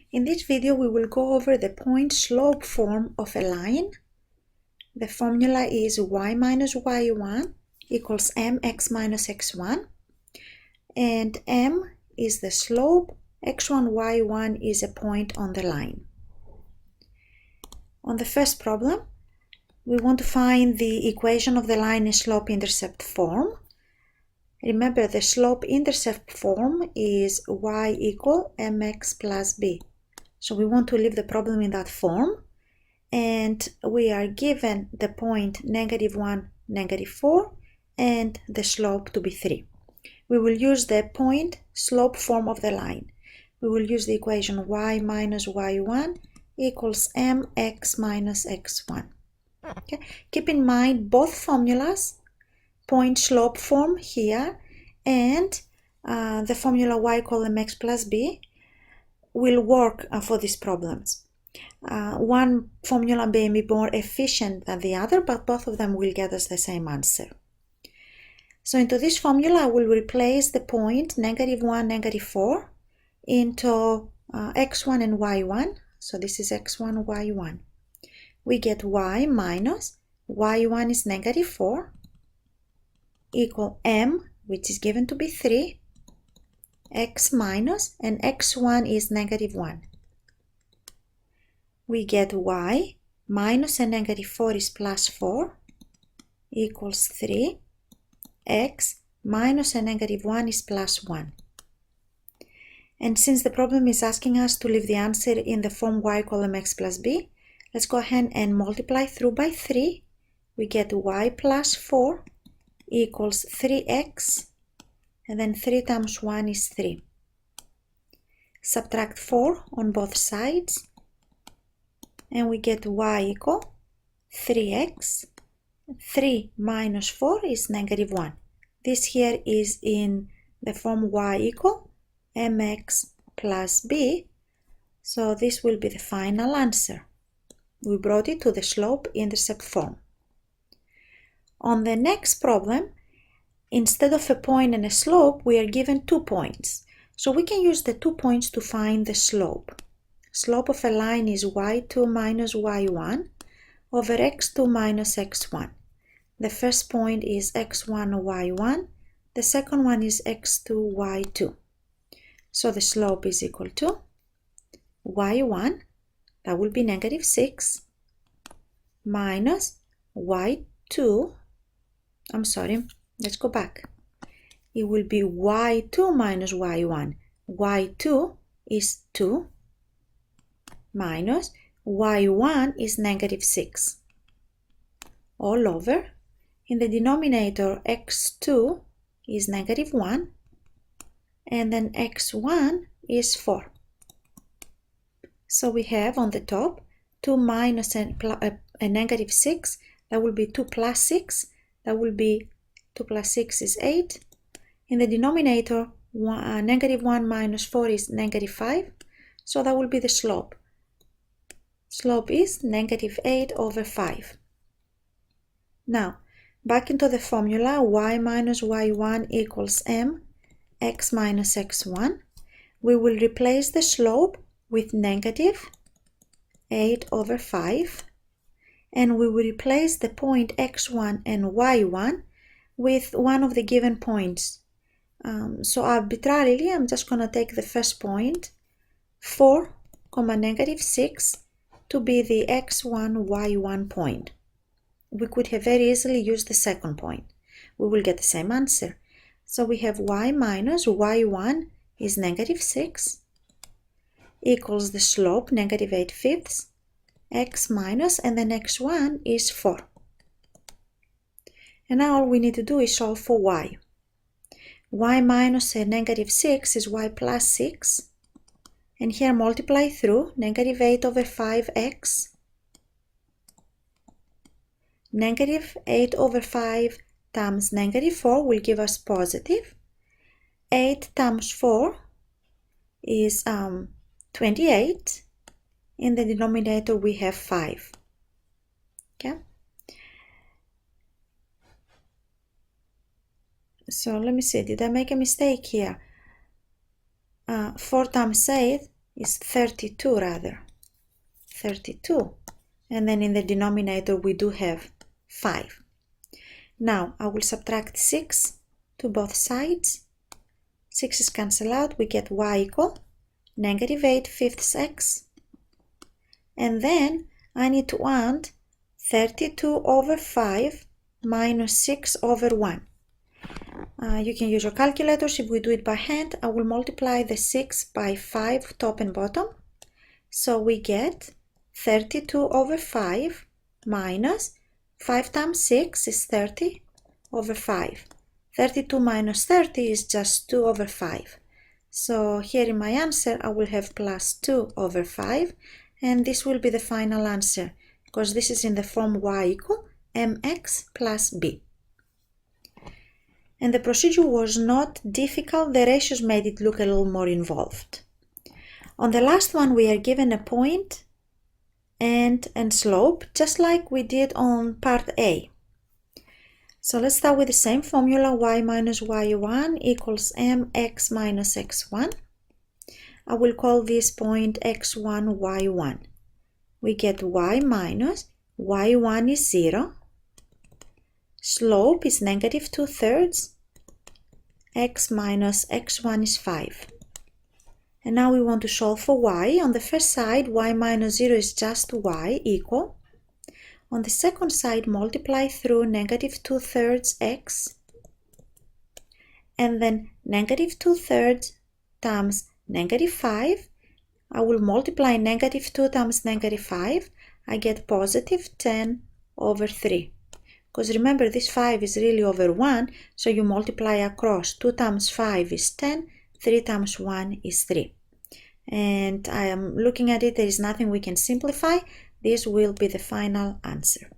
In this video, we will go over the point-slope form of a line. The formula is y minus y1 equals mx minus x1, and m is the slope, x1, y1 is a point on the line. On the first problem, we want to find the equation of the line in slope-intercept form. Remember, the slope-intercept form is y equal mx plus b. So we want to leave the problem in that form, and we are given the point -1, -4, and the slope to be 3. We will use the point slope form of the line. We will use the equation y minus y1 equals mx minus x1. Okay. Keep in mind both formulas, point slope form here and the formula y equal mx plus b, will work for these problems. One formula may be more efficient than the other, but both of them will get us the same answer. So into this formula, I will replace the point -1, -4 into x1 and y1. So this is x1, y1. We get y minus y1 is -4 equal m, which is given to be 3, x minus, and x1 is -1. We get y minus a -4 is +4 equals 3, x minus a -1 is +1. And since the problem is asking us to leave the answer in the form y equal mx plus b, let's go ahead and multiply through by 3. We get y plus 4 equals 3x, and then 3 times 1 is 3. Subtract 4 on both sides, and we get y equal 3x. 3 minus 4 is -1. This here is in the form y equal mx plus b, so this will be the final answer. We brought it to the slope-intercept form. On the next problem, instead of a point and a slope, we are given 2 points. So we can use the 2 points to find the slope. Slope of a line is y2 minus y1 over x2 minus x1. The first point is x1 y1, the second one is x2 y2. So the slope is equal to y1, that will be -6, minus y2, let's go back. It will be y2 minus y1. y2 is 2, minus y1 is -6. All over, in the denominator x2 is -1, and then x1 is 4. So we have on the top 2 minus a -6, that will be 2 plus 6, that will be 2 plus 6 is 8. In the denominator, -1 minus 4 is -5, so that will be the slope. Slope is -8 over 5. Now, back into the formula, y minus y1 equals m, x minus x1. We will replace the slope with -8 over 5, and we will replace the point x1 and y1 with one of the given points. So arbitrarily, I'm just going to take the first point, 4, -6, to be the x1, y1 point. We could have very easily used the second point. We will get the same answer. So we have y minus y1 is -6 equals the slope -8/5, x minus, and then x1 is 4. And now all we need to do is solve for y. Y minus a -6 is y plus 6, and here multiply through -8 over 5x, -8 over 5 times -4 will give us positive. 8 times 4 is 28. In the denominator we have 5. Okay. So let me see, did I make a mistake here? 4 times 8 is 32 rather. 32. And then in the denominator we do have 5. Now I will subtract 6 to both sides. 6's cancel out, we get y equal negative 8/5 x. And then I need to add 32 over 5 minus 6 over 1. You can use your calculators. If we do it by hand, I will multiply the 6 by 5 top and bottom. So we get 32 over 5 minus 5 times 6 is 30 over 5. 32 minus 30 is just 2 over 5. So here in my answer I will have plus 2 over 5, and this will be the final answer because this is in the form y equal mx plus b. And the procedure was not difficult, the ratios made it look a little more involved. On the last one we are given a point and slope, just like we did on part A. So let's start with the same formula, y minus y1 equals mx minus x1. I will call this point x1, y1. We get y minus y1 is 0. Slope is negative 2/3. X minus x1 is 5. And now we want to solve for y. On the first side, y minus 0 is just y equal. On the second side, multiply through negative 2/3 x. And then negative 2/3 times negative 5. I will multiply negative 2 times negative 5. I get positive 10 over 3. Because remember, this 5 is really over 1, so you multiply across. 2 times 5 is 10, 3 times 1 is 3. And I am looking at it, there is nothing we can simplify. This will be the final answer.